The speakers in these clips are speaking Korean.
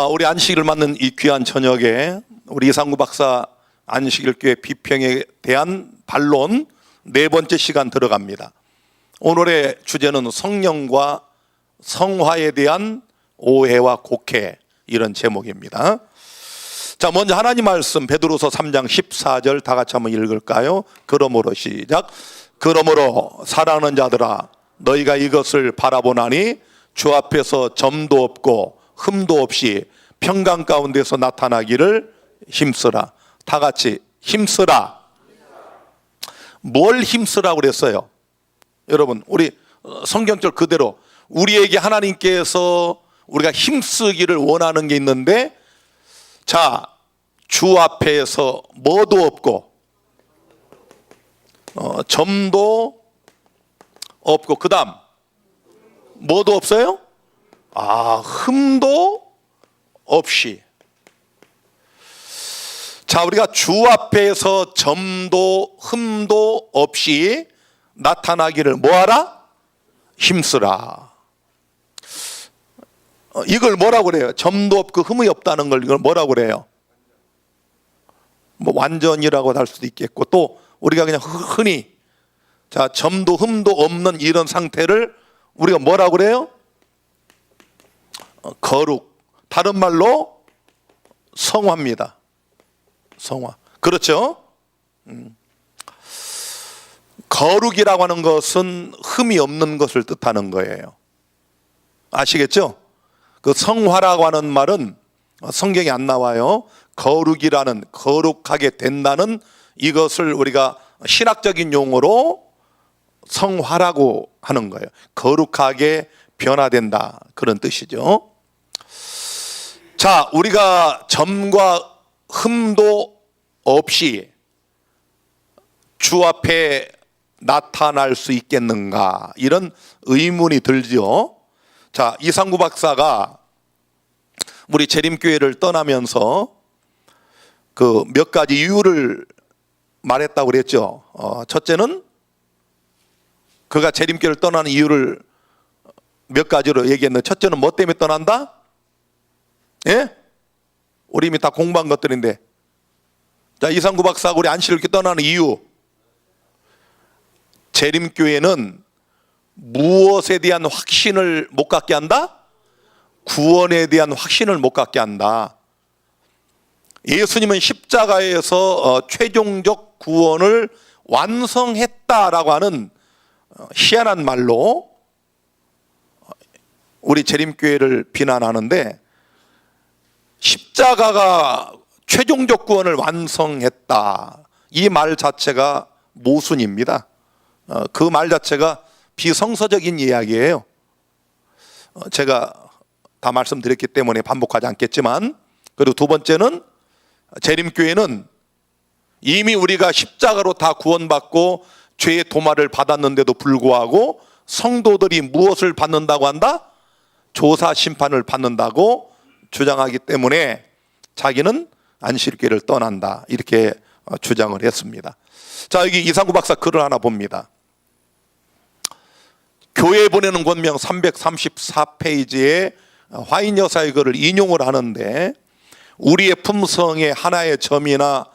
우리 안식일을 맞는 이 귀한 저녁에 우리 이상구 박사 안식일교회 비평에 대한 반론 네 번째 시간 들어갑니다. 오늘의 주제는 성령과 성화에 대한 오해와 곡해, 이런 제목입니다. 자, 먼저 하나님 말씀 베드로서 3장 14절 다 같이 한번 읽을까요? 그러므로 시작. 그러므로 사랑하는 자들아, 너희가 이것을 바라보나니 주 앞에서 점도 없고 흠도 없이 평강 가운데서 나타나기를 힘쓰라. 다 같이 힘쓰라. 뭘 힘쓰라고 그랬어요? 여러분, 우리 성경절 그대로 우리에게 하나님께서 우리가 힘쓰기를 원하는 게 있는데, 자, 주 앞에서 뭐도 없고 점도 없고 그 다음 뭐도 없어요? 흠도 없이. 자, 우리가 주 앞에서 점도 흠도 없이 나타나기를 뭐하라? 힘쓰라. 이걸 뭐라고 그래요? 점도 없고 흠이 없다는 걸 이걸 뭐라고 그래요? 뭐 완전이라고 할 수도 있겠고, 또 우리가 그냥 흔히 자, 점도 흠도 없는 이런 상태를 우리가 뭐라고 그래요? 거룩. 다른 말로 성화입니다. 성화. 그렇죠? 거룩이라고 하는 것은 흠이 없는 것을 뜻하는 거예요. 아시겠죠? 그 성화라고 하는 말은 성경에 안 나와요. 거룩이라는, 거룩하게 된다는, 이것을 우리가 신학적인 용어로 성화라고 하는 거예요. 거룩하게 변화된다, 그런 뜻이죠. 자, 우리가 점과 흠도 없이 주 앞에 나타날 수 있겠는가, 이런 의문이 들죠. 자, 이상구 박사가 우리 재림교회를 떠나면서 그 몇 가지 이유를 말했다고 그랬죠. 첫째는 그가 재림교회를 떠나는 이유를 몇 가지로 얘기했는데, 첫째는 뭐 때문에 떠난다? 예? 우리 이미 다 공부한 것들인데. 자, 이상구 박사가 우리 안식일교회 떠나는 이유, 재림교회는 무엇에 대한 확신을 못 갖게 한다? 구원에 대한 확신을 못 갖게 한다. 예수님은 십자가에서 최종적 구원을 완성했다라고 하는 희한한 말로 우리 재림교회를 비난하는데, 십자가가 최종적 구원을 완성했다, 이 말 자체가 모순입니다. 그 말 자체가 비성서적인 이야기예요. 제가 다 말씀드렸기 때문에 반복하지 않겠지만, 그리고 두 번째는 재림교회는 이미 우리가 십자가로 다 구원받고 죄의 도말을 받았는데도 불구하고 성도들이 무엇을 받는다고 한다? 조사 심판을 받는다고 주장하기 때문에 자기는 안식일교회를 떠난다, 이렇게 주장을 했습니다. 자, 여기 이상구 박사 글을 하나 봅니다. 교회에 보내는 권명 334페이지에 화인 여사의 글을 인용을 하는데, 우리의 품성에 하나의 점이나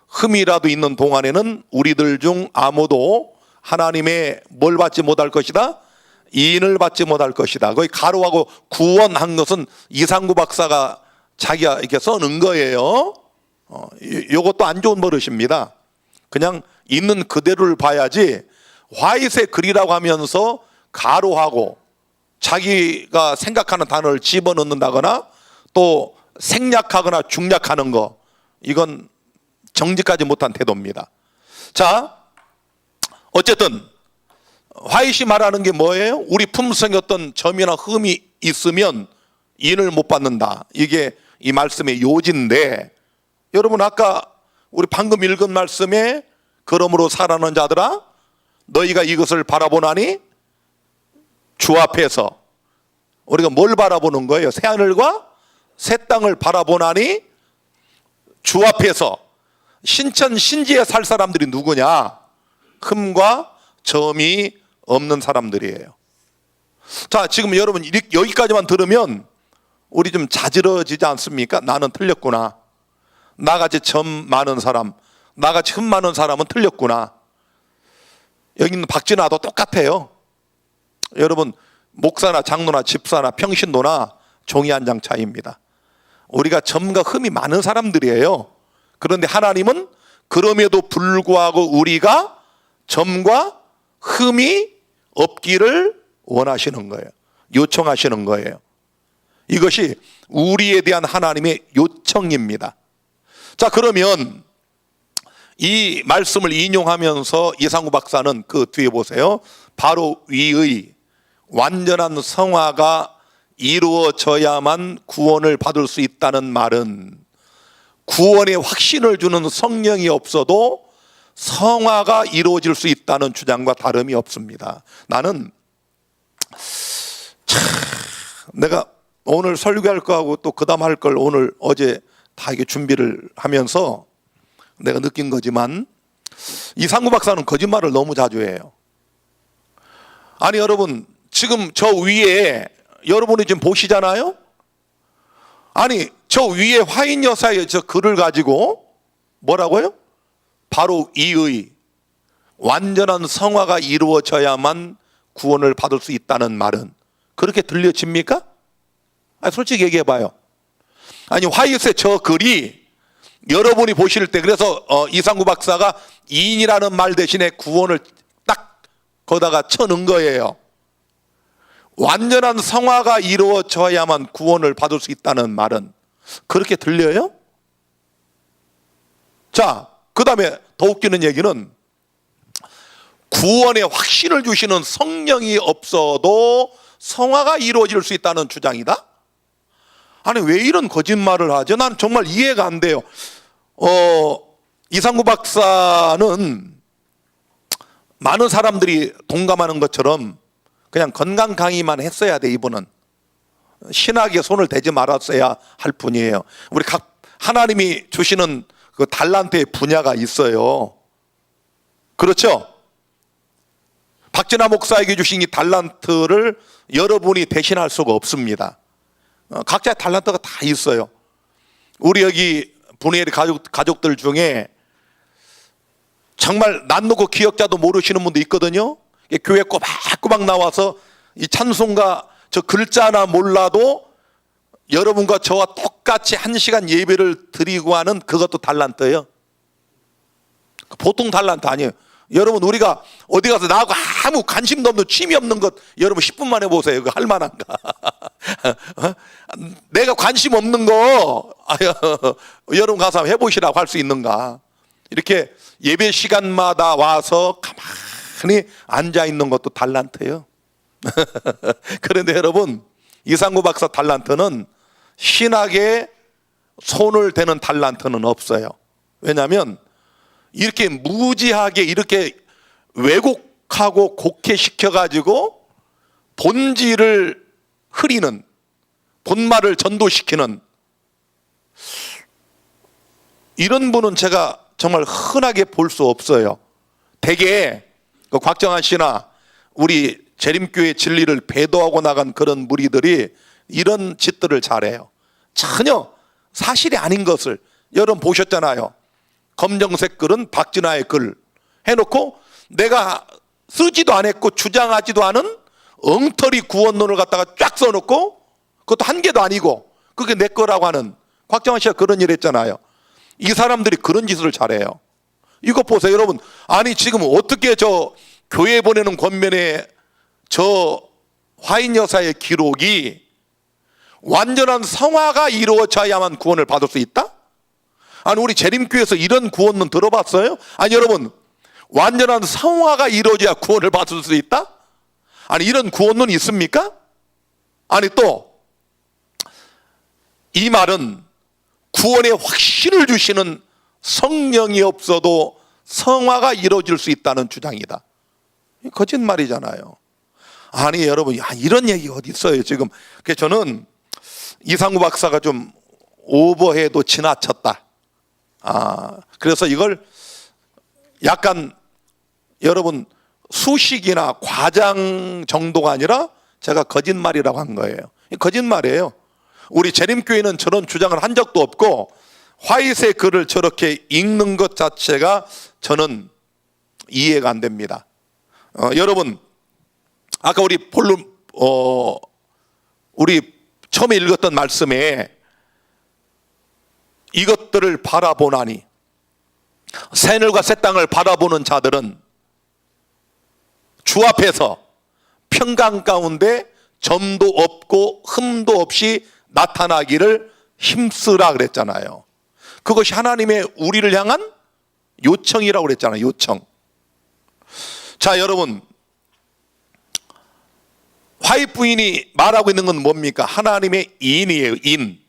흠이라도 있는 동안에는 우리들 중 아무도 하나님의 뭘 받지 못할 것이다? 이인을 받지 못할 것이다. 거기 가로하고 구원한 것은 이상구 박사가 자기가 이렇게 써놓은 거예요. 이것도 안 좋은 버릇입니다. 그냥 있는 그대로를 봐야지, 화이트의 글이라고 하면서 가로하고 자기가 생각하는 단어를 집어넣는다거나 또 생략하거나 중략하는 거, 이건 정직하지 못한 태도입니다. 자, 어쨌든 화이트이 말하는 게 뭐예요? 우리 품성에 어떤 점이나 흠이 있으면 인을 못 받는다, 이게 이 말씀의 요지인데, 여러분 아까 우리 방금 읽은 말씀에 그러므로 사랑하는 자들아, 너희가 이것을 바라보나니, 주 앞에서 우리가 뭘 바라보는 거예요? 새하늘과 새 땅을 바라보나니, 주 앞에서 신천 신지에 살 사람들이 누구냐? 흠과 점이 없는 사람들이에요. 자, 지금 여러분 여기까지만 들으면 우리 좀 자지러지지 않습니까? 나는 틀렸구나. 나같이 점 많은 사람, 나같이 흠 많은 사람은 틀렸구나. 여기 있는 박진아도 똑같아요. 여러분, 목사나 장로나 집사나 평신도나 종이 한 장 차이입니다. 우리가 점과 흠이 많은 사람들이에요. 그런데 하나님은 그럼에도 불구하고 우리가 점과 흠이 없기를 원하시는 거예요. 요청하시는 거예요. 이것이 우리에 대한 하나님의 요청입니다. 자, 그러면 이 말씀을 인용하면서 이상구 박사는 그 뒤에 보세요. 바로 위의 완전한 성화가 이루어져야만 구원을 받을 수 있다는 말은 구원의 확신을 주는 성령이 없어도 성화가 이루어질 수 있다는 주장과 다름이 없습니다. 나는 내가 오늘 설교할 거하고 또 그 다음 할 걸 오늘 어제 다 이게 준비를 하면서 내가 느낀 거지만 이상구 박사는 거짓말을 너무 자주 해요. 아니 여러분, 지금 저 위에 여러분이 지금 보시잖아요. 아니 저 위에 화인 여사의 저 글을 가지고 뭐라고요? 바로 이의 완전한 성화가 이루어져야만 구원을 받을 수 있다는 말은 그렇게 들려집니까? 아니, 솔직히 얘기해 봐요. 아니 화이트의 저 글이 여러분이 보실 때 그래서 이상구 박사가 이인이라는 말 대신에 구원을 딱 거다가 쳐넣은 거예요. 완전한 성화가 이루어져야만 구원을 받을 수 있다는 말은 그렇게 들려요? 자, 그 다음에 더 웃기는 얘기는 구원의 확신을 주시는 성령이 없어도 성화가 이루어질 수 있다는 주장이다? 아니 왜 이런 거짓말을 하죠? 난 정말 이해가 안 돼요. 이상구 박사는 많은 사람들이 동감하는 것처럼 그냥 건강 강의만 했어야 돼. 이분은 신학에 손을 대지 말았어야 할 뿐이에요. 우리 각 하나님이 주시는 그 달란트의 분야가 있어요. 그렇죠? 박진아 목사에게 주신 이 달란트를 여러분이 대신할 수가 없습니다. 각자의 달란트가 다 있어요. 우리 여기 분해의 가족들 중에 정말 난 놓고 기억자도 모르시는 분도 있거든요. 교회 꼬박꼬박 나와서 이 찬송가 저 글자 하나 몰라도 여러분과 저와 똑같이 1시간 예배를 드리고 하는 그것도 달란트예요. 보통 달란트 아니에요. 여러분 우리가 어디 가서 나하고 아무 관심도 없는 취미 없는 것 여러분 10분만 해보세요. 그거 할 만한가? 내가 관심 없는 거 여러분 가서 한번 해보시라고 할 수 있는가? 이렇게 예배 시간마다 와서 가만히 앉아있는 것도 달란트예요. 그런데 여러분 이상구 박사 달란트는 신학에 손을 대는 달란트는 없어요. 왜냐하면 이렇게 무지하게 이렇게 왜곡하고 곡해시켜가지고 본질을 흐리는, 본말을 전도시키는 이런 분은 제가 정말 흔하게 볼 수 없어요. 대개 곽정한 씨나 우리 재림교회 진리를 배도하고 나간 그런 무리들이 이런 짓들을 잘해요. 전혀 사실이 아닌 것을 여러분 보셨잖아요. 검정색 글은 박진아의 글 해놓고 내가 쓰지도 않았고 주장하지도 않은 엉터리 구원론을 갖다가 쫙 써놓고 그것도 한 개도 아니고 그게 내 거라고 하는 곽정한 씨가 그런 일 했잖아요. 이 사람들이 그런 짓을 잘해요. 이거 보세요 여러분. 아니 지금 어떻게 저 교회 보내는 권면에 저 화인 여사의 기록이 완전한 성화가 이루어져야만 구원을 받을 수 있다? 아니 우리 재림교회에서 이런 구원론 들어봤어요? 아니 여러분 완전한 성화가 이루어져야 구원을 받을 수 있다? 아니 이런 구원론이 있습니까? 아니 또 이 말은 구원의 확신을 주시는 성령이 없어도 성화가 이루어질 수 있다는 주장이다. 거짓말이잖아요. 아니 여러분 이런 얘기 어디 있어요 지금. 그래서 저는 이상구 박사가 좀 오버해도 지나쳤다. 그래서 이걸 약간 여러분 수식이나 과장 정도가 아니라 제가 거짓말이라고 한 거예요. 거짓말이에요. 우리 재림교회는 저런 주장을 한 적도 없고 화이트의 글을 저렇게 읽는 것 자체가 저는 이해가 안 됩니다. 여러분, 아까 우리 처음에 읽었던 말씀에 이것들을 바라보나니, 새늘과 새 땅을 바라보는 자들은 주 앞에서 평강 가운데 점도 없고 흠도 없이 나타나기를 힘쓰라 그랬잖아요. 그것이 하나님의 우리를 향한 요청이라고 그랬잖아요. 요청. 자, 여러분, 화이트 부인이 말하고 있는 건 뭡니까? 하나님의 인이에요. 인.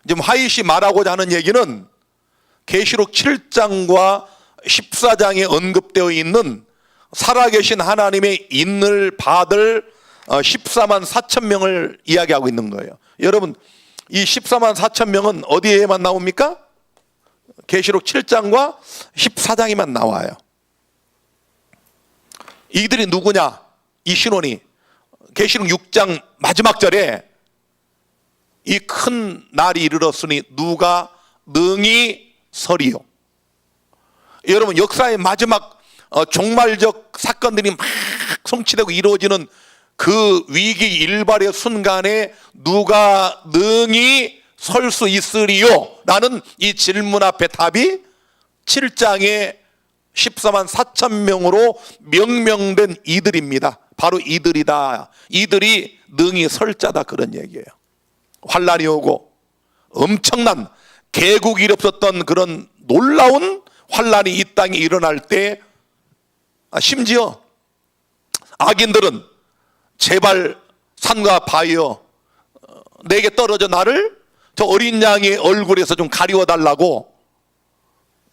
지금 화이트이 말하고자 하는 얘기는 계시록 7장과 14장에 언급되어 있는 살아계신 하나님의 인을 받을 14만 4천 명을 이야기하고 있는 거예요. 여러분, 이 14만 4천 명은 어디에만 나옵니까? 계시록 7장과 14장에만 나와요. 이들이 누구냐? 이 신혼이 계시록 6장 마지막 절에 이 큰 날이 이르렀으니 누가 능히 서리요. 여러분, 역사의 마지막 종말적 사건들이 막 성취되고 이루어지는 그 위기 일발의 순간에 누가 능히 설 수 있으리요? 라는 이 질문 앞에 답이 7장에 14만 4천 명으로 명명된 이들입니다. 바로 이들이다. 이들이 능히 설 자다, 그런 얘기예요. 환란이 오고 엄청난 개국이 없었던 그런 놀라운 환란이 이 땅에 일어날 때, 심지어 악인들은 제발 산과 바위여 내게 떨어져 나를 저 어린 양의 얼굴에서 좀 가리워달라고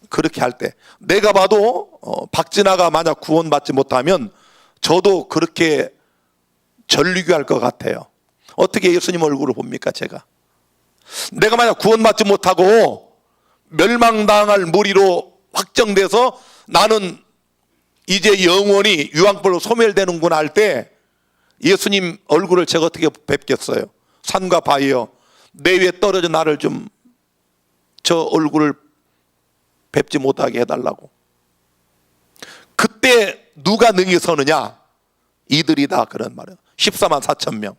그렇게 할 때, 내가 봐도 박진아가 만약 구원받지 못하면 저도 그렇게 전리교할 것 같아요. 어떻게 예수님 얼굴을 봅니까? 제가 내가 만약 구원받지 못하고 멸망당할 무리로 확정돼서 나는 이제 영원히 유황불로 소멸되는구나 할 때 예수님 얼굴을 제가 어떻게 뵙겠어요? 산과 바위여 내 위에 떨어져 나를 좀 저 얼굴을 뵙지 못하게 해달라고. 그때 누가 능히 서느냐? 이들이다, 그런 말이에요. 14만 4천 명.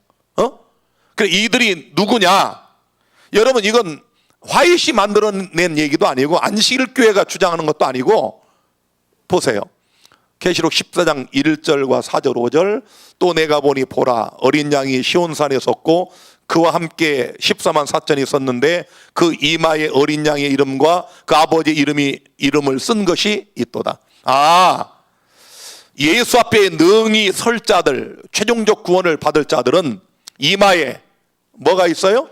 그래, 이들이 누구냐? 여러분, 이건 화이트이 만들어낸 얘기도 아니고 안식일 교회가 주장하는 것도 아니고, 보세요. 계시록 14장 1절과 4절 5절, 또 내가 보니 보라 어린 양이 시온산에 섰고 그와 함께 14만 4천이 섰는데 그 이마에 어린 양의 이름과 그 아버지의 이름을 쓴 것이 있도다. 예수 앞에 능히 설 자들, 최종적 구원을 받을 자들은 이마에 뭐가 있어요?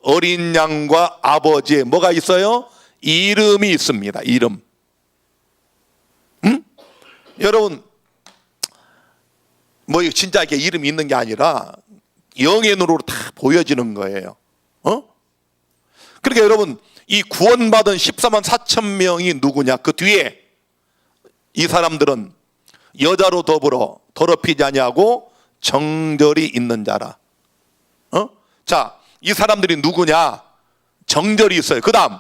어린 양과 아버지의 뭐가 있어요? 이름이 있습니다. 이름. 여러분, 뭐 진짜 이렇게 이름이 있는 게 아니라 영의 눈으로 다 보여지는 거예요. 그러니까 여러분, 이 구원받은 14만 4천 명이 누구냐? 그 뒤에 이 사람들은 여자로 더불어 더럽히지 아니하고 정절이 있는 자라. 자, 이 사람들이 누구냐? 정절이 있어요. 그 다음,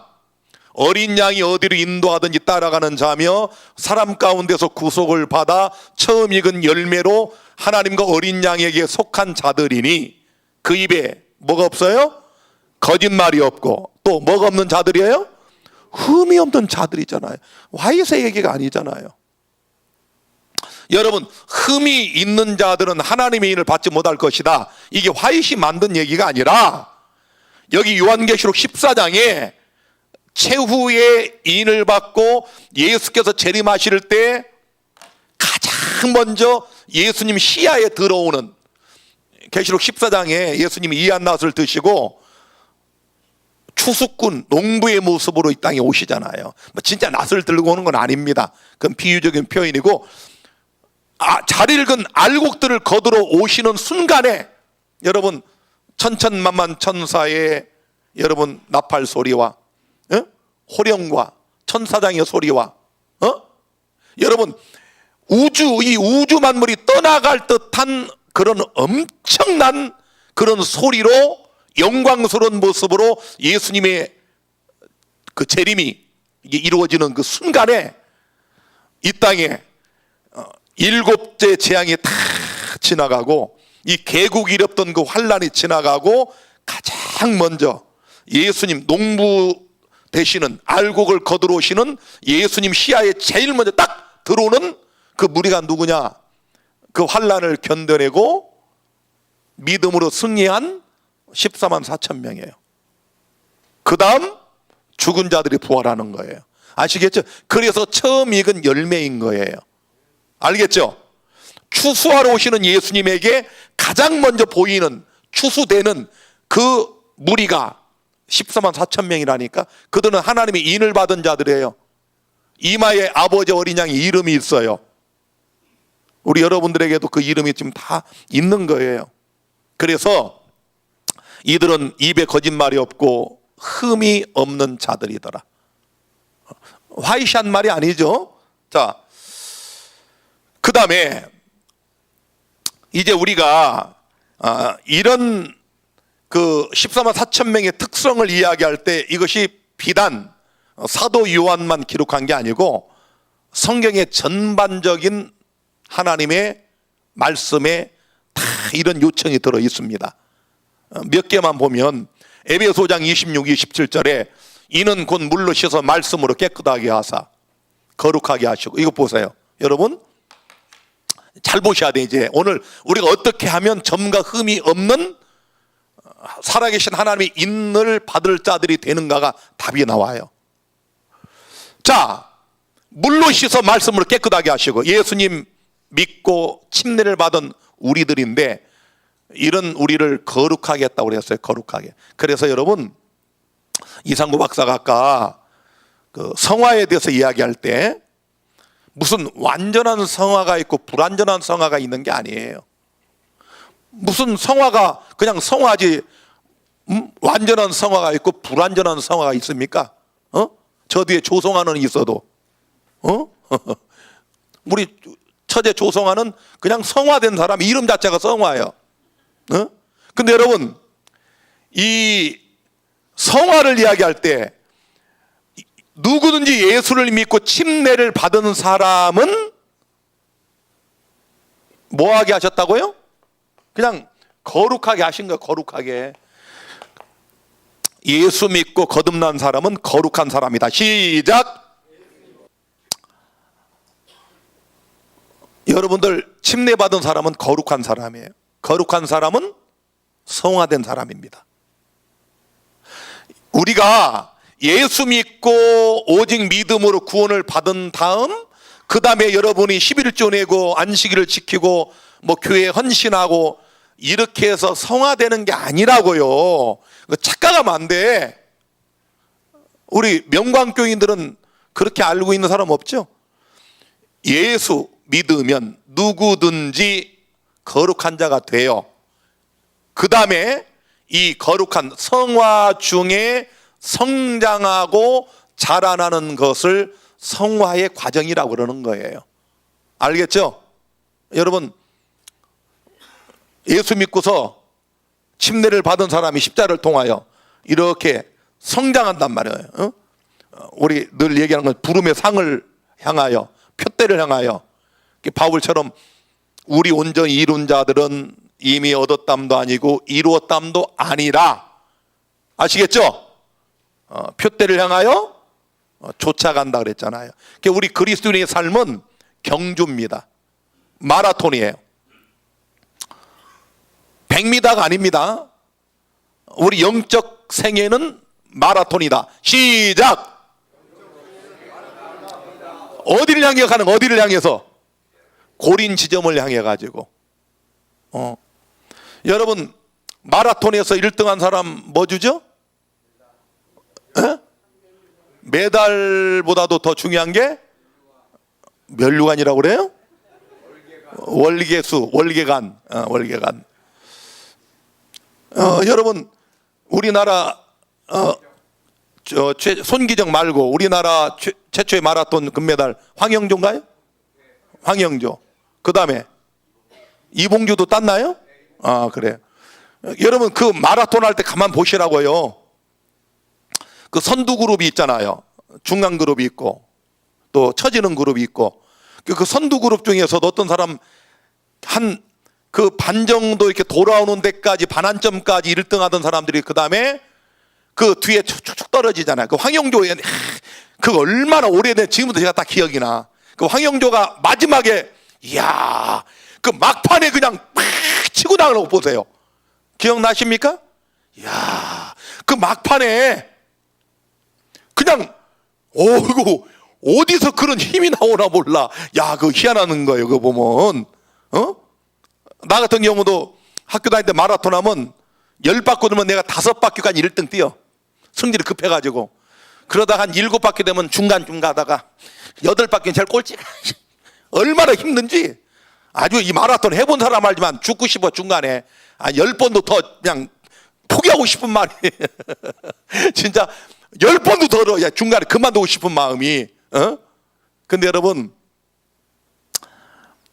어린 양이 어디로 인도하든지 따라가는 자며 사람 가운데서 구속을 받아 처음 익은 열매로 하나님과 어린 양에게 속한 자들이니 그 입에 뭐가 없어요? 거짓말이 없고 또 뭐가 없는 자들이에요? 흠이 없는 자들이잖아요. 화이트의 얘기가 아니잖아요. 여러분, 흠이 있는 자들은 하나님의 인을 받지 못할 것이다. 이게 화이트이 만든 얘기가 아니라 여기 요한계시록 14장에 최후의 인을 받고 예수께서 재림하실 때 가장 먼저 예수님 시야에 들어오는, 계시록 14장에 예수님이 이한낫을 드시고 추수꾼 농부의 모습으로 이 땅에 오시잖아요. 뭐 진짜 낫을 들고 오는 건 아닙니다. 그건 비유적인 표현이고, 잘 읽은 알곡들을 거두러 오시는 순간에 여러분 천천만만 천사의 여러분 나팔 소리와 호령과 천사장의 소리와 여러분 이 우주 만물이 떠나갈 듯한 그런 엄청난 그런 소리로 영광스러운 모습으로 예수님의 그 재림이 이게 이루어지는 그 순간에 이 땅에 일곱째 재앙이 다 지나가고 이 개국이 이뤘던 그 환란이 지나가고 가장 먼저 예수님 농부 되시는 알곡을 거두러 오시는 예수님 시야에 제일 먼저 딱 들어오는 그 무리가 누구냐? 그 환란을 견뎌내고 믿음으로 승리한 14만 4천 명이에요. 그 다음 죽은 자들이 부활하는 거예요. 아시겠죠? 그래서 처음 익은 열매인 거예요. 알겠죠? 추수하러 오시는 예수님에게 가장 먼저 보이는 추수되는 그 무리가 14만 4천 명이라니까. 그들은 하나님의 인을 받은 자들이에요. 이마에 아버지 어린 양의 이름이 있어요. 우리 여러분들에게도 그 이름이 지금 다 있는 거예요. 그래서 이들은 입에 거짓말이 없고 흠이 없는 자들이더라. 화이시한 말이 아니죠. 자, 그 다음에 이제 우리가 이런 그 14만 4천 명의 특성을 이야기할 때 이것이 비단 사도 요한만 기록한 게 아니고 성경의 전반적인 하나님의 말씀에 다 이런 요청이 들어 있습니다. 몇 개만 보면 에베소 5장 26, 27절에 이는 곧 물로 씻어 말씀으로 깨끗하게 하사 거룩하게 하시고, 이거 보세요. 여러분 잘 보셔야 돼. 이제 오늘 우리가 어떻게 하면 점과 흠이 없는 살아계신 하나님의 인을 받을 자들이 되는가가 답이 나와요. 자, 물로 씻어 말씀으로 깨끗하게 하시고, 예수님 믿고 침례를 받은 우리들인데 이런 우리를 거룩하게 했다고 그랬어요. 거룩하게. 그래서 여러분 이상구 박사가 아까 그 성화에 대해서 이야기할 때 무슨 완전한 성화가 있고 불완전한 성화가 있는 게 아니에요. 무슨 성화가 그냥 성화지 완전한 성화가 있고 불완전한 성화가 있습니까? 저 뒤에 조성아는 있어도 우리 처제 조성아는 그냥 성화된 사람, 이름 자체가 성화예요. 근데 여러분 이 성화를 이야기할 때 누구든지 예수를 믿고 침례를 받은 사람은 뭐하게 하셨다고요? 그냥 거룩하게 하신 거예요. 거룩하게. 예수 믿고 거듭난 사람은 거룩한 사람이다. 시작. 여러분들 침례 받은 사람은 거룩한 사람이에요. 거룩한 사람은 성화된 사람입니다. 우리가 예수 믿고 오직 믿음으로 구원을 받은 다음 그 다음에 여러분이 11조 내고 안식일을 지키고 뭐 교회에 헌신하고 이렇게 해서 성화되는 게 아니라고요. 착각하면 안 돼. 우리 명광교인들은 그렇게 알고 있는 사람 없죠? 예수 믿으면 누구든지 거룩한 자가 돼요. 그 다음에 이 거룩한 성화 중에 성장하고 자라나는 것을 성화의 과정이라고 그러는 거예요. 알겠죠? 여러분 예수 믿고서 침례를 받은 사람이 십자를 통하여 이렇게 성장한단 말이에요. 우리 늘 얘기하는 건 부름의 상을 향하여, 표대를 향하여. 바울처럼 우리 온전히 이룬 자들은 이미 얻었담도 아니고 이루었담도 아니라, 아시겠죠? 표대를 향하여 쫓아간다 그랬잖아요. 우리 그리스도인의 삶은 경주입니다. 마라톤이에요. 100m가 아닙니다. 우리 영적 생애는 마라톤이다. 시작. 어디를 향해 가는, 어디를 향해서? 고린 지점을 향해 가지고. 여러분 마라톤에서 1등한 사람 뭐 주죠? 메달보다도 더 중요한 게 면류관이라고 그래요? 월계수, 월계관, 월계관. 여러분 우리나라 손기정 말고 우리나라 최초의 마라톤 금메달 황영조인가요? 황영조. 그 다음에 이봉주도 땄나요? 아, 그래요. 여러분 그 마라톤 할 때 가만 보시라고요. 그 선두 그룹이 있잖아요. 중간 그룹이 있고 또 처지는 그룹이 있고, 그 선두 그룹 중에서도 어떤 사람 한 그 반 정도 이렇게 돌아오는 데까지 반환점까지 1등 하던 사람들이 그 다음에 그 뒤에 쭉쭉 떨어지잖아요. 그 황영조의 그 얼마나 오래된, 지금도 제가 다 기억이 나. 그 황영조가 마지막에 이야 그 막판에 그냥 팍 치고 나가는 거 보세요. 기억나십니까? 이야 그 막판에 그냥 이거 어디서 그런 힘이 나오나 몰라. 야 그거 희한한 거예요. 그거 보면 나 같은 경우도 학교 다닐 때 마라톤 하면 10바퀴 돌면 내가 5바퀴까지 1등 뛰어. 승질이 급해가지고. 그러다가 한 7바퀴 되면 중간쯤 가다가 8바퀴는 제일 꼴찌가. 얼마나 힘든지. 아주 이 마라톤 해본 사람 알지만 죽고 싶어 중간에. 10번도 더 그냥 포기하고 싶은 말이. 진짜 10번도 더 중간에 그만두고 싶은 마음이. 근데 여러분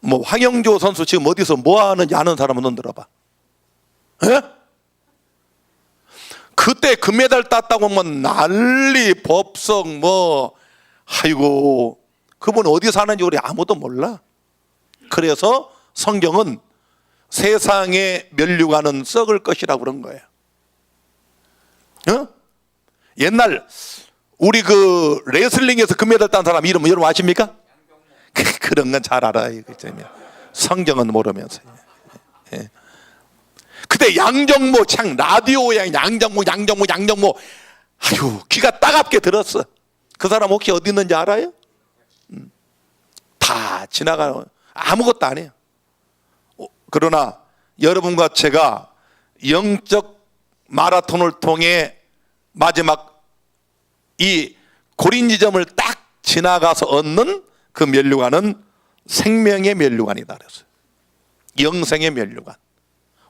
뭐 황영조 선수 지금 어디서 뭐 하는지 아는 사람은 눈 들어봐. 그때 금메달 땄다고 하면 난리 법석 뭐 아이고 그분 어디 사는지 우리 아무도 몰라. 그래서 성경은 세상에 면류관은 썩을 것이라고 그런 거예요. 옛날 우리 그 레슬링에서 금메달 딴 사람 이름 여러분 아십니까? 그런 건 잘 알아요. 성경은 모르면서. 그때 양정모 참 라디오에 양정모 아유 귀가 따갑게 들었어. 그 사람 혹시 어디 있는지 알아요? 다 지나가는 아무것도 안 해요. 그러나 여러분과 제가 영적 마라톤을 통해 마지막 이 고린 지점을 딱 지나가서 얻는 그 면류관은 생명의 면류관이다 그랬어요. 영생의 면류관.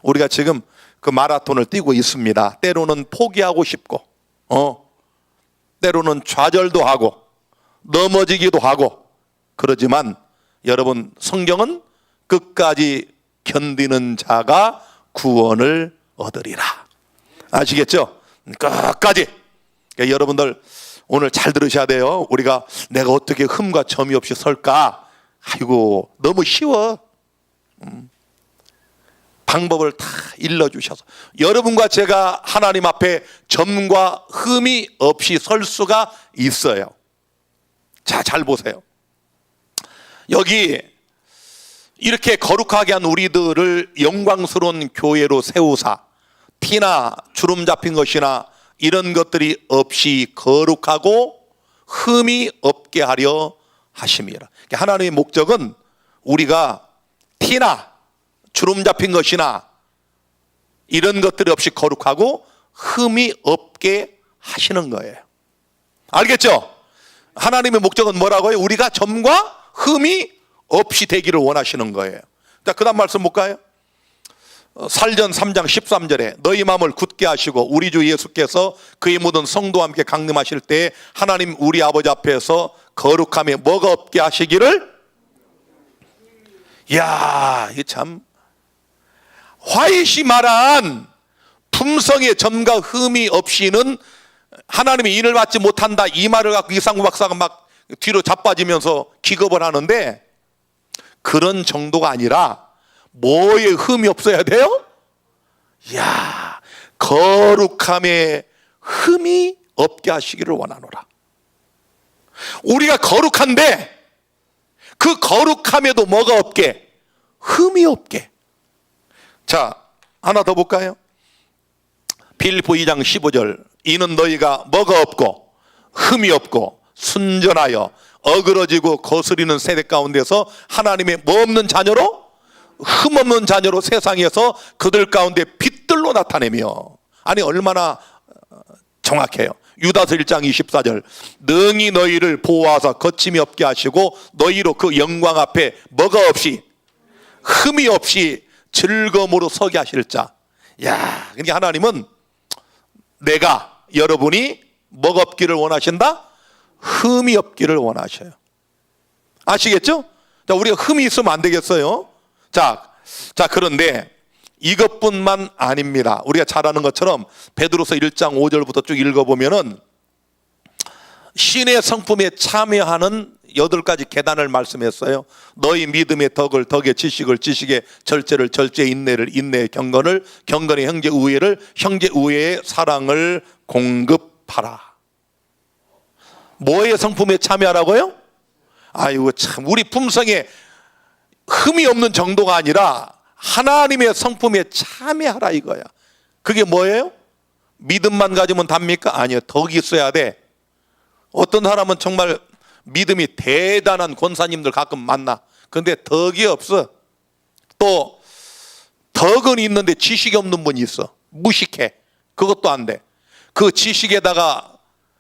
우리가 지금 그 마라톤을 뛰고 있습니다. 때로는 포기하고 싶고 때로는 좌절도 하고 넘어지기도 하고 그러지만 여러분 성경은 끝까지 견디는 자가 구원을 얻으리라. 아시겠죠? 끝까지. 그러니까 여러분들 오늘 잘 들으셔야 돼요. 우리가 내가 어떻게 흠과 점이 없이 설까? 아이고 너무 쉬워. 방법을 다 일러주셔서 여러분과 제가 하나님 앞에 점과 흠이 없이 설 수가 있어요. 자, 잘 보세요. 여기 이렇게 거룩하게 한 우리들을 영광스러운 교회로 세우사 티나 주름 잡힌 것이나 이런 것들이 없이 거룩하고 흠이 없게 하려 하심이라. 하나님의 목적은 우리가 티나 주름 잡힌 것이나 이런 것들이 없이 거룩하고 흠이 없게 하시는 거예요. 알겠죠? 하나님의 목적은 뭐라고요? 우리가 점과 흠이 없이 되기를 원하시는 거예요. 자, 그 다음 말씀 볼까요? 살전 3장 13절에 너희 마음을 굳게 하시고 우리 주 예수께서 그의 모든 성도와 함께 강림하실 때 하나님 우리 아버지 앞에서 거룩함에 뭐가 없게 하시기를. 이야, 이게 참 화이시 말한 품성의 점과 흠이 없이는 하나님의 인을 받지 못한다, 이 말을 갖고 이상구 박사가 막 뒤로 자빠지면서 기겁을 하는데, 그런 정도가 아니라 뭐에 흠이 없어야 돼요? 이야, 거룩함에 흠이 없게 하시기를 원하노라. 우리가 거룩한데 그 거룩함에도 뭐가 없게? 흠이 없게. 자, 하나 더 볼까요? 빌립보 2장 15절 이는 너희가 뭐가 없고 흠이 없고 순전하여 어그러지고 거스리는 세대 가운데서 하나님의 뭐 없는 자녀로, 흠 없는 자녀로 세상에서 그들 가운데 빛들로 나타내며. 아니 얼마나 정확해요. 유다서 1장 24절 능히 너희를 보호하사 거침이 없게 하시고 너희로 그 영광 앞에 뭐가 없이 흠이 없이 즐거움으로 서게 하실 자. 야, 그러니까 하나님은 내가 여러분이 뭐가 없기를 원하신다? 흠이 없기를 원하셔요. 아시겠죠? 자, 우리가 흠이 있으면 안 되겠어요. 자, 그런데 이것뿐만 아닙니다. 우리가 잘 아는 것처럼 베드로서 1장 5절부터 쭉 읽어보면은 신의 성품에 참여하는 8가지 계단을 말씀했어요. 너희 믿음의 덕을 덕의 지식을 지식의 절제를 절제의 인내를 인내의 경건을 경건의 형제 우애를 형제 우애의 사랑을 공급하라. 뭐의 성품에 참여하라고요? 아이고 참, 우리 품성에 흠이 없는 정도가 아니라 하나님의 성품에 참여하라 이거야. 그게 뭐예요? 믿음만 가지면 답니까? 아니요, 덕이 있어야 돼. 어떤 사람은 정말 믿음이 대단한 권사님들 가끔 만나. 근데 덕이 없어. 또 덕은 있는데 지식이 없는 분이 있어. 무식해. 그것도 안 돼. 그 지식에다가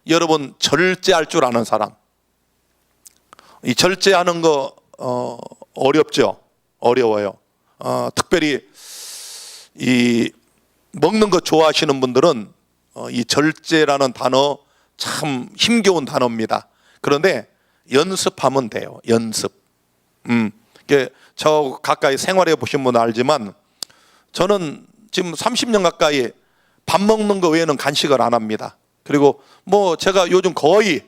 여러분 절제할 줄 아는 사람. 이 절제하는 거 어렵죠. 어려워요. 특별히 이 먹는 거 좋아하시는 분들은 이 절제라는 단어 참 힘겨운 단어입니다. 그런데 연습하면 돼요. 연습. 저 가까이 생활해 보신 분은 알지만 저는 지금 30년 가까이 밥 먹는 거 외에는 간식을 안 합니다. 그리고 뭐 제가 요즘 거의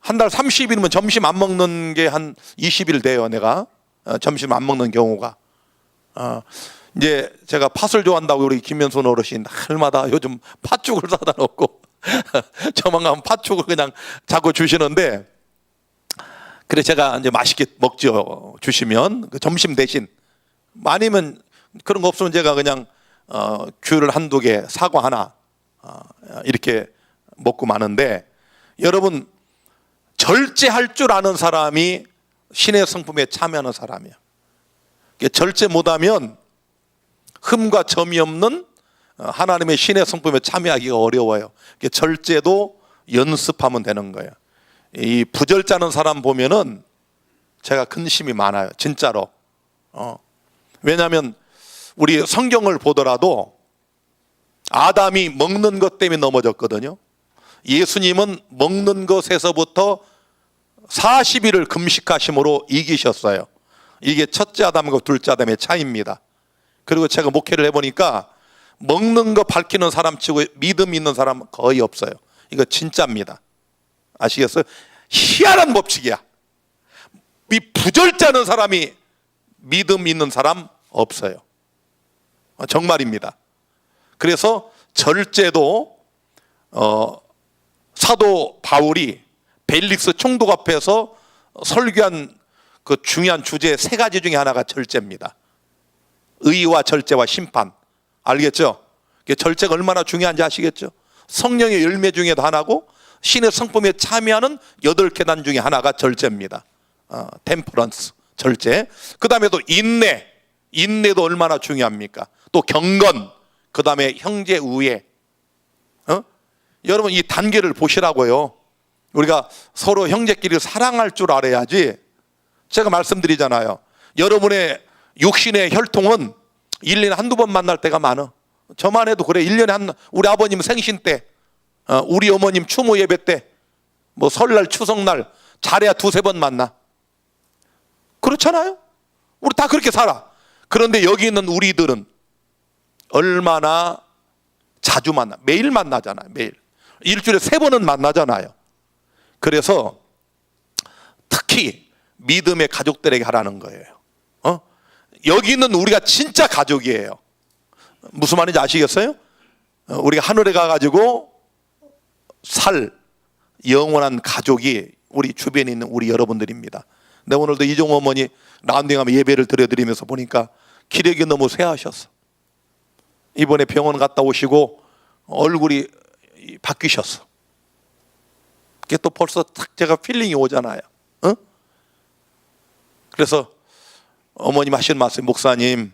한 달 30일이면 점심 안 먹는 게 한 20일 돼요. 내가 점심 안 먹는 경우가. 이제 제가 팥을 좋아한다고 우리 김현순 어르신 날마다 요즘 팥죽을 사다 놓고 저만 가면 팥죽을 그냥 자꾸 주시는데, 그래 제가 이제 맛있게 먹죠. 주시면 그 점심 대신. 아니면 그런 거 없으면 제가 그냥 귤을 한두 개, 사과 하나 이렇게 먹고 마는데, 여러분 절제할 줄 아는 사람이 신의 성품에 참여하는 사람이에요. 절제 못하면 흠과 점이 없는 하나님의 신의 성품에 참여하기가 어려워요. 절제도 연습하면 되는 거예요. 이 부절자는 사람 보면은 제가 근심이 많아요. 진짜로. 왜냐하면 우리 성경을 보더라도 아담이 먹는 것 때문에 넘어졌거든요. 예수님은 먹는 것에서부터 40일을 금식하심으로 이기셨어요. 이게 첫째 아담과 둘째 아담의 차이입니다. 그리고 제가 목회를 해보니까 먹는 거 밝히는 사람 치고 믿음 있는 사람 거의 없어요. 이거 진짜입니다. 아시겠어요? 희한한 법칙이야. 이 부절자는 사람이 믿음 있는 사람 없어요. 정말입니다. 그래서 절제도 사도 바울이 벨릭스 총독 앞에서 설교한 그 중요한 주제 3가지 중에 하나가 절제입니다. 의와 절제와 심판. 알겠죠? 절제가 얼마나 중요한지 아시겠죠? 성령의 열매 중에도 하나고 신의 성품에 참여하는 8계단 중에 하나가 절제입니다. 템퍼런스, 절제. 그 다음에 또 인내. 인내도 얼마나 중요합니까? 또 경건. 그 다음에 형제 우애. 여러분 이 단계를 보시라고요. 우리가 서로 형제끼리 사랑할 줄 알아야지. 제가 말씀드리잖아요. 여러분의 육신의 혈통은 1년에 한두 번 만날 때가 많아. 저만 해도 그래. 1년에 우리 아버님 생신 때, 우리 어머님 추모 예배 때, 뭐 설날 추석날 잘해야 2-3번 만나. 그렇잖아요. 우리 다 그렇게 살아. 그런데 여기 있는 우리들은 얼마나 자주 만나. 매일 만나잖아요. 매일. 일주일에 3번은 만나잖아요. 그래서 특히 믿음의 가족들에게 하라는 거예요. 여기 있는 우리가 진짜 가족이에요. 무슨 말인지 아시겠어요? 우리가 하늘에 가가지고 살 영원한 가족이 우리 주변에 있는 우리 여러분들입니다. 근데 오늘도 이종 어머니 라운딩하면 예배를 드려드리면서 보니까 기력이 너무 쇠하셨어. 이번에 병원 갔다 오시고 얼굴이 바뀌셨어. 그게 또 벌써 딱 제가 필링이 오잖아요. 그래서 어머님 하신 말씀, 목사님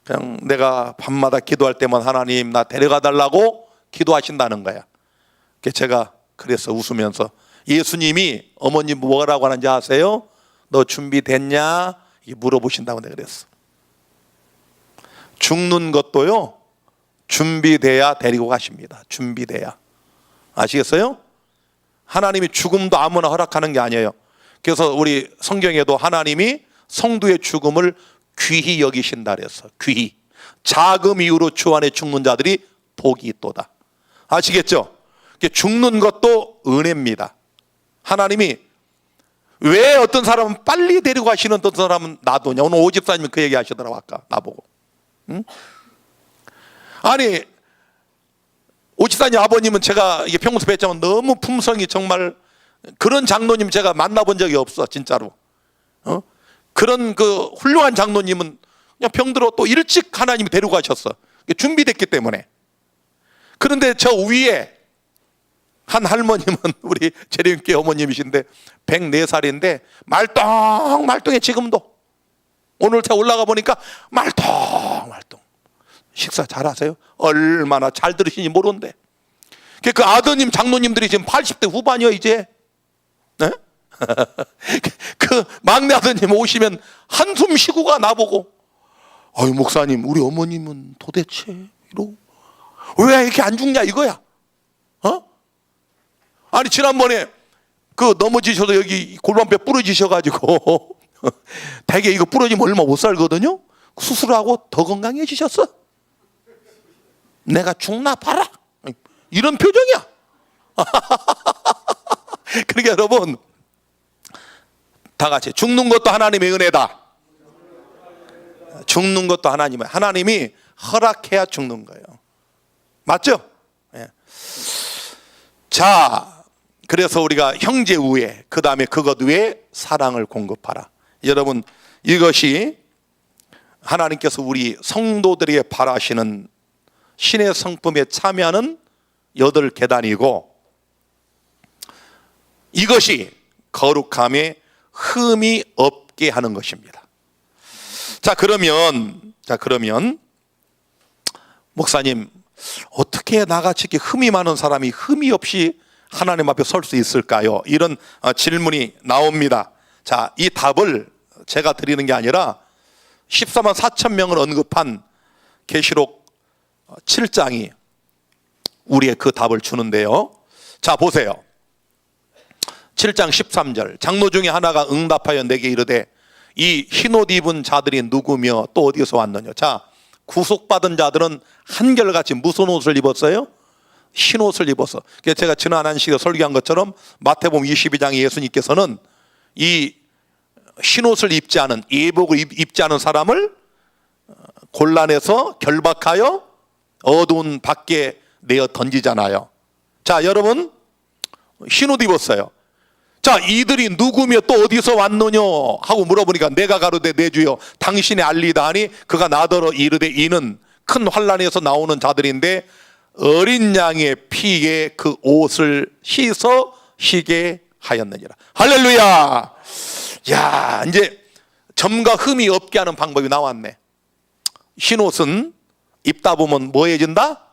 그냥 내가 밤마다 기도할 때만 하나님 나 데려가 달라고 기도하신다는 거야. 제가 그래서 웃으면서 예수님이 어머님 뭐라고 하는지 아세요? 너 준비됐냐? 이게 물어보신다고 내가 그랬어. 죽는 것도요 준비돼야 데리고 가십니다. 준비돼야. 아시겠어요? 하나님이 죽음도 아무나 허락하는 게 아니에요. 그래서 우리 성경에도 하나님이 성도의 죽음을 귀히 여기신다 그랬어. 귀히. 자금 이후로 주 안에 죽는 자들이 복이 있도다. 아시겠죠? 죽는 것도 은혜입니다. 하나님이 왜 어떤 사람은 빨리 데리고 가시는 어떤 사람은 놔두냐. 오늘 오집사님이 그 얘기 하시더라고 아까 나보고. 응? 아니 오집사님 아버님은 제가 이게 평소 뵀지만 너무 품성이 정말, 그런 장로님 제가 만나본 적이 없어 진짜로. 그런 그 훌륭한 장로님은 그냥 병들어 또 일찍 하나님이 데리고 가셨어. 준비됐기 때문에. 그런데 저 위에 한 할머님은 우리 재림교회 어머님이신데 104살인데 말똥말똥해. 지금도 오늘 제가 올라가 보니까 말똥말똥. 식사 잘하세요? 얼마나 잘 들으시는지 모르는데 그 아드님 장로님들이 지금 80대 후반이요 이제. 네? 그 막내 아드님 오시면 한숨 쉬고가 나보고, 아유 목사님 우리 어머님은 도대체 이러고 왜 이렇게 안 죽냐 이거야. 아니 지난번에 그 넘어지셔서 여기 골반뼈 부러지셔가지고 대개 이거 부러지면 얼마 못 살거든요. 수술하고 더 건강해지셨어. 내가 죽나 봐라 이런 표정이야. 그러니까 여러분 다 같이 죽는 것도 하나님의 은혜다. 죽는 것도 하나님이 허락해야 죽는 거예요. 맞죠? 예. 자, 그래서 우리가 형제 우애, 그 다음에 그것 외에 사랑을 공급하라. 여러분 이것이 하나님께서 우리 성도들에게 바라시는 신의 성품에 참여하는 8계단이고, 이것이 거룩함에 흠이 없게 하는 것입니다. 자 그러면 목사님 어떻게 나같이 이렇게 흠이 많은 사람이 흠이 없이 하나님 앞에 설 수 있을까요? 이런 질문이 나옵니다. 자, 이 답을 제가 드리는 게 아니라 14만 4천 명을 언급한 계시록 7장이 우리의 그 답을 주는데요. 자 보세요. 7장 13절 장로 중에 하나가 응답하여 내게 이르되 이 흰옷 입은 자들이 누구며 또 어디서 왔느냐. 자, 구속받은 자들은 한결같이 무슨 옷을 입었어요? 흰옷을 입었어. 그래서 제가 지난 한 시간에 설교한 것처럼 마태복음 22장에 예수님께서는 이 흰옷을 입지 않은, 예복을 입지 않은 사람을 곤란해서 결박하여 어두운 밖에 내어 던지잖아요. 자 여러분 흰옷 입었어요. 자 이들이 누구며 또 어디서 왔느냐 하고 물어보니까 내가 가로되 내 주여 당신이 알리다 하니 그가 나더러 이르되 이는 큰 환난에서 나오는 자들인데 어린 양의 피에 그 옷을 씻어 희게 하였느니라. 할렐루야. 야 이제 점과 흠이 없게 하는 방법이 나왔네. 흰옷은 입다 보면 뭐해진다?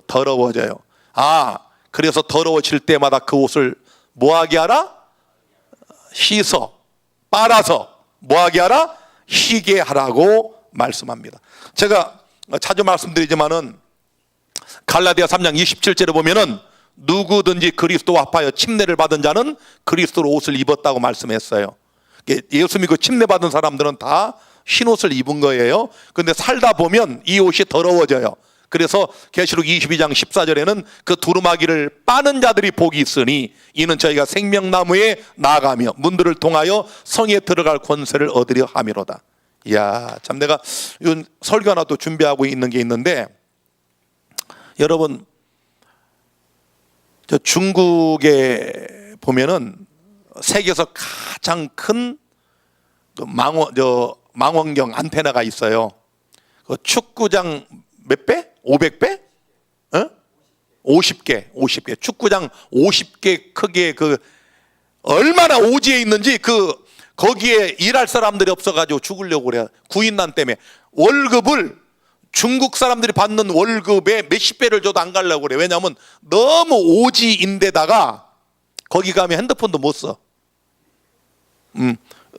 더러워져요. 아 그래서 더러워질 때마다 그 옷을 뭐하게 하라? 씻어 빨아서 뭐하게 하라? 희게 하라고 말씀합니다. 제가 자주 말씀드리지만은 갈라디아 3장 27절에 보면은 누구든지 그리스도와 합하여 침례를 받은 자는 그리스도로 옷을 입었다고 말씀했어요. 예수 믿고 침례 받은 사람들은 다 흰옷을 입은 거예요. 그런데 살다 보면 이 옷이 더러워져요. 그래서 계시록 22장 14절에는 그 두루마기를 빠는 자들이 복이 있으니 이는 저희가 생명나무에 나아가며 문들을 통하여 성에 들어갈 권세를 얻으려 함이로다. 이야 참 내가 이건 설교 하나 또 준비하고 있는 게 있는데, 여러분 저 중국에 보면은 세계에서 가장 큰 그 망원경 안테나가 있어요. 그 축구장 몇 배? 500배? 50개. 축구장 50개 크기의 그 얼마나 오지에 있는지 거기에 일할 사람들이 없어가지고 죽으려고 그래요. 구인난 때문에 월급을 중국 사람들이 받는 월급에 몇십 배를 줘도 안 가려고 그래. 왜냐하면 너무 오지인데다가 거기 가면 핸드폰도 못 써.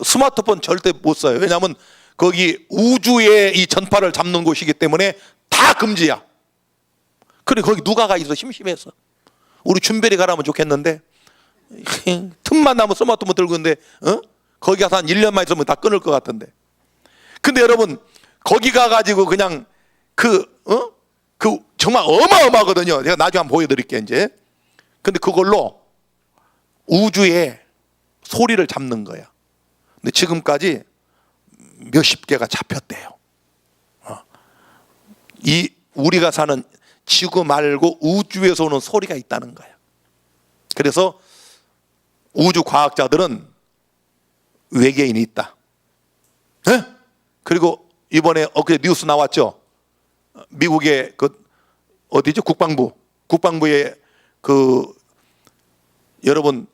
스마트폰 절대 못 써요. 왜냐하면 거기 우주의 이 전파를 잡는 곳이기 때문에 다 금지야. 그래 거기 누가 가 있어? 심심해서. 우리 준별이 가라면 좋겠는데 틈만 나면 스마트폰 들고 있는데 거기 가서 한 1년만 있으면 다 끊을 것 같은데. 근데 여러분 거기 가가지고 그냥 그 정말 어마어마하거든요. 제가 나중에 한번 보여드릴게요 이제. 근데 그걸로 우주의 소리를 잡는 거야. 근데 지금까지 몇십 개가 잡혔대요. 이 우리가 사는 지구 말고 우주에서 오는 소리가 있다는 거야. 그래서 우주 과학자들은 외계인이 있다. 네? 그리고 이번에 엊그제 뉴스 나왔죠. 미국의 그 어디죠? 국방부의 그 여러분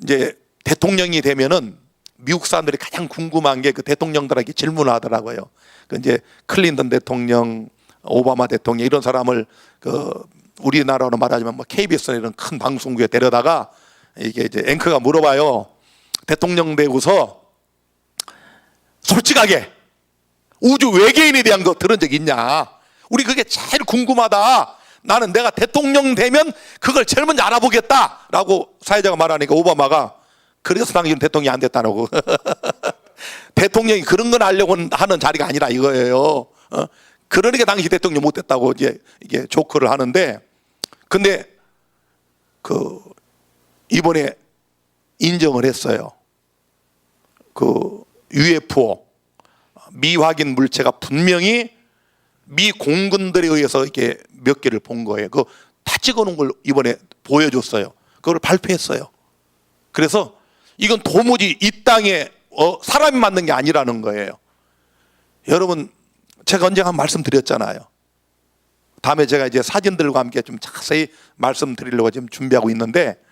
이제 대통령이 되면은 미국 사람들이 가장 궁금한 게 그 대통령들에게 질문을 하더라고요. 그 이제 클린턴 대통령, 오바마 대통령 이런 사람을 그 우리나라로 말하자면 뭐 KBS나 이런 큰 방송국에 데려다가 이게 이제 앵커가 물어봐요. 대통령 되고서 솔직하게 우주 외계인에 대한 거 들은 적 있냐? 우리 그게 제일 궁금하다. 나는 내가 대통령 되면 그걸 제일 먼저 알아보겠다라고 사회자가 말하니까 오바마가 그래서 당신 대통령이 안 됐다고. 대통령이 그런 건 하려고 하는 자리가 아니라 이거예요. 그러니까 당시 대통령 못 됐다고 이제 이게 조크를 하는데, 근데 그 이번에 인정을 했어요. 그 UFO 미확인 물체가 분명히 미 공군들에 의해서 이렇게 몇 개를 본 거예요. 그거 다 찍어놓은 걸 이번에 보여줬어요. 그걸 발표했어요. 그래서 이건 도무지 이 땅에 사람이 만든 게 아니라는 거예요. 여러분, 제가 언젠가 한 말씀 드렸잖아요. 다음에 제가 이제 사진들과 함께 좀 자세히 말씀드리려고 지금 준비하고 있는데,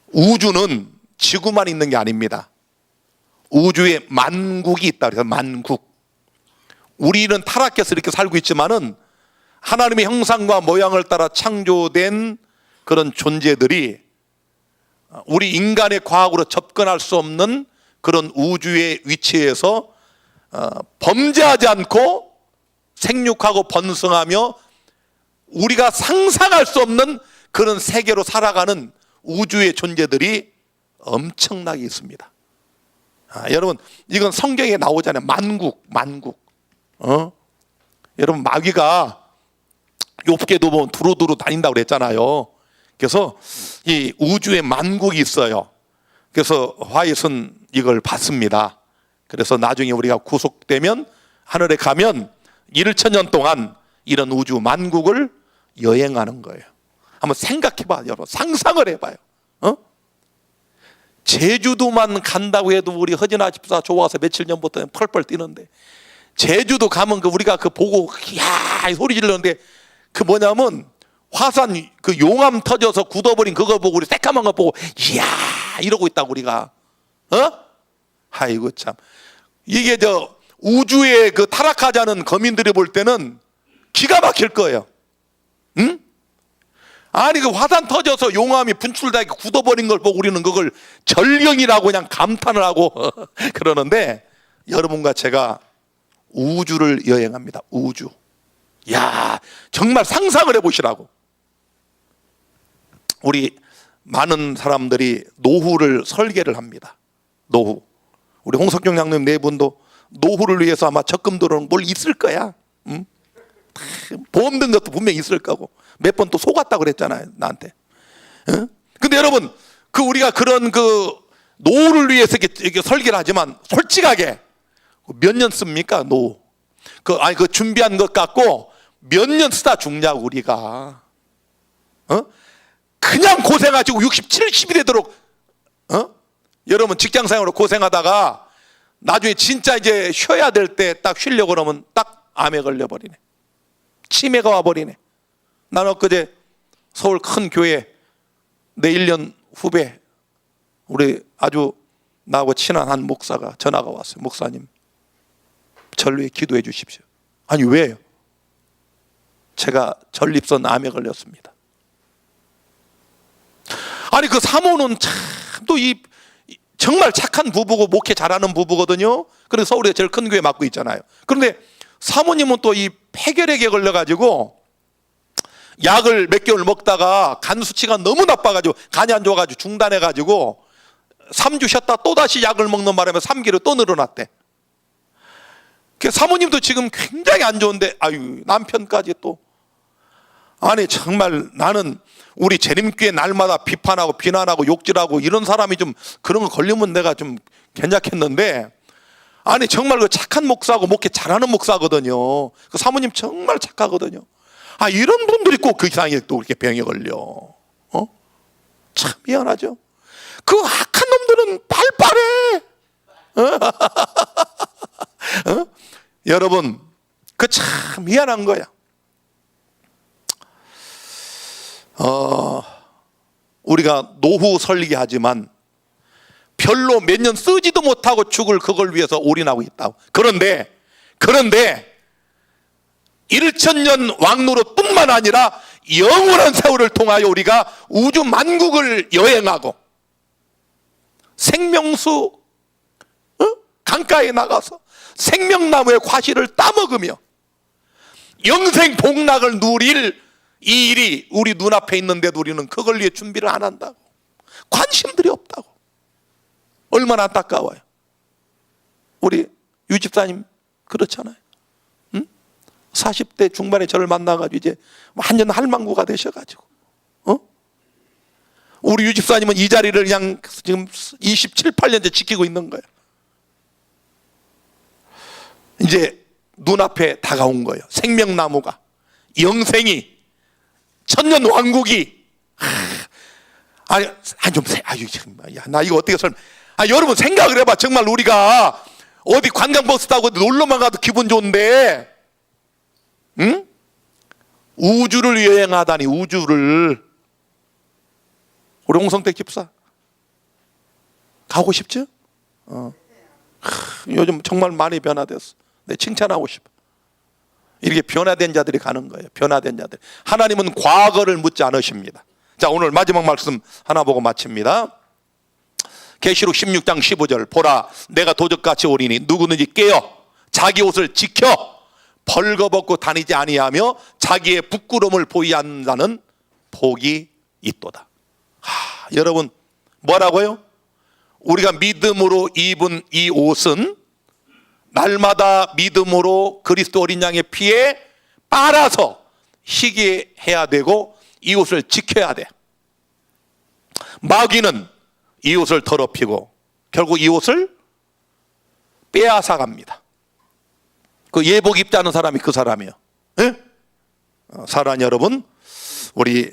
우주는 지구만 있는 게 아닙니다. 우주에 만국이 있다 그래서 만국. 우리는 타락해서 이렇게 살고 있지만은 하나님의 형상과 모양을 따라 창조된 그런 존재들이 우리 인간의 과학으로 접근할 수 없는 그런 우주의 위치에서 범죄하지 않고 생육하고 번성하며 우리가 상상할 수 없는 그런 세계로 살아가는 우주의 존재들이 엄청나게 있습니다. 여러분, 이건 성경에 나오잖아요. 만국. 여러분, 마귀가 욥기에도 보면 두루두루 다닌다고 그랬잖아요. 그래서 이 우주에 만국이 있어요. 그래서 화이트는 이걸 봤습니다. 그래서 나중에 우리가 구속되면 하늘에 가면 1천년 동안 이런 우주 만국을 여행하는 거예요. 한번 생각해봐, 여러분. 상상을 해봐요. 제주도만 간다고 해도 우리 허진아 집사 좋아서 며칠 전부터 펄펄 뛰는데, 제주도 가면 우리가 그 보고 야 소리 지르는데, 그 뭐냐면 화산 그 용암 터져서 굳어버린 그거 보고 우리 새까만 거 보고 이야 이러고 있다고 우리가. 아이고 참, 이게 저 우주의 그 타락하자는 거민들이 볼 때는 기가 막힐 거예요. 응? 아니 그 화산 터져서 용암이 분출되게 굳어버린 걸 보고 우리는 그걸 절경이라고 그냥 감탄을 하고 그러는데, 여러분과 제가 우주를 여행합니다. 우주. 야, 정말 상상을 해보시라고. 우리 많은 사람들이 노후를 설계를 합니다. 노후. 우리 홍석경 장로님 네 분도 노후를 위해서 아마 적금 들어오는 뭘 있을 거야. 응? 보험 든 것도 분명히 있을 거고 몇 번 또 속았다고 그랬잖아요 나한테. 응? 근데 여러분, 그 우리가 그런 그 노후를 위해서 이렇게 설계를 하지만 솔직하게 몇 년 씁니까 노후? 그 준비한 것 갖고 몇 년 쓰다 죽냐고 우리가. 그냥 고생하시고 60, 70이 되도록 여러분 직장생활로 고생하다가 나중에 진짜 이제 쉬어야 될 때 딱 쉬려고 그러면 딱 암에 걸려버리네. 치매가 와버리네. 나는 엊그제 서울 큰 교회 내 1년 후배 우리 아주 나하고 친한 한 목사가 전화가 왔어요. 목사님, 저를 위해 기도해 주십시오. 아니 왜요? 제가 전립선 암에 걸렸습니다. 아니 그 사모는 참 또 정말 착한 부부고 목회 잘하는 부부거든요. 그래서 서울에 제일 큰 교회 맡고 있잖아요. 그런데 사모님은 또 이 폐결핵에 걸려가지고 약을 몇 개월 먹다가 간 수치가 너무 나빠가지고 간이 안 좋아가지고 중단해가지고 3주 쉬었다 또다시 약을 먹는 바람에 3개월 또 늘어났대. 그 사모님도 지금 굉장히 안 좋은데 아유 남편까지 또 아니 정말 나는 우리 재림교회 날마다 비판하고 비난하고 욕질하고 이런 사람이 좀 그런 거 걸리면 내가 좀 괜찮겠는데 아니 정말 그 착한 목사고 목회 잘하는 목사거든요. 그 사모님 정말 착하거든요. 아 이런 분들이 꼭 그 이상에 또 이렇게 병에 걸려. 참 미안하죠. 그 악한 놈들은 빨빨해. 여러분 그 참 미안한 거야. 우리가 노후 설계하지만 별로 몇 년 쓰지도 못하고 죽을 그걸 위해서 올인하고 있다고. 그런데 1000년 왕노릇 뿐만 아니라 영원한 세월을 통하여 우리가 우주 만국을 여행하고 생명수 강가에 나가서 생명나무의 과실을 따먹으며 영생 복락을 누릴 이 일이 우리 눈앞에 있는데도 우리는 그걸 위해 준비를 안 한다고. 관심들이 없다고. 얼마나 안타까워요. 우리 유 집사님 그렇잖아요. 40대 중반에 저를 만나가지고 이제 완전 할망구가 되셔가지고 우리 유 집사님은 이 자리를 그냥 지금 27, 8년째 지키고 있는 거예요. 이제 눈앞에 다가온 거예요. 생명나무가, 영생이, 천년 왕국이. 나 이거 어떻게 설명? 여러분 생각을 해봐. 정말 우리가 어디 관광버스 타고 놀러만 가도 기분 좋은데, 응? 우주를 여행하다니 우주를. 우리 홍성택 집사 가고 싶죠? 요즘 정말 많이 변화됐어. 내 칭찬하고 싶어. 이렇게 변화된 자들이 가는 거예요. 변화된 자들. 하나님은 과거를 묻지 않으십니다. 자, 오늘 마지막 말씀 하나 보고 마칩니다. 계시록 16장 15절. 보라, 내가 도적같이 오리니 누구든지 깨어 자기 옷을 지켜 벌거벗고 다니지 아니하며 자기의 부끄러움을 보이지 않는 자는 복이 있도다. 여러분 뭐라고요? 우리가 믿음으로 입은 이 옷은 날마다 믿음으로 그리스도 어린 양의 피에 빨아서 희게해야 되고 이 옷을 지켜야 돼. 마귀는 이 옷을 더럽히고 결국 이 옷을 빼앗아 갑니다. 그 예복 입지 않은 사람이 그 사람이에요. 네? 사랑하는 여러분, 우리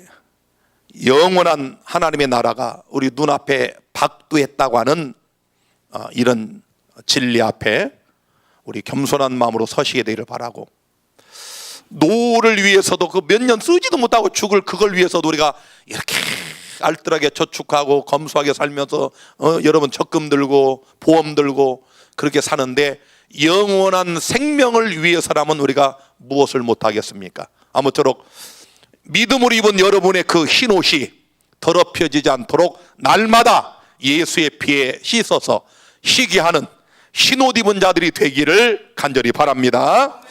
영원한 하나님의 나라가 우리 눈앞에 박두했다고 하는 이런 진리 앞에 우리 겸손한 마음으로 서시게 되기를 바라고, 노를 위해서도 그 몇 년 쓰지도 못하고 죽을 그걸 위해서도 우리가 이렇게 알뜰하게 저축하고 검소하게 살면서 여러분 적금 들고 보험 들고 그렇게 사는데 영원한 생명을 위해서라면 우리가 무엇을 못하겠습니까? 아무쪼록 믿음으로 입은 여러분의 그 흰옷이 더럽혀지지 않도록 날마다 예수의 피에 씻어서 희게 하는 흰옷 입은 자들이 되기를 간절히 바랍니다.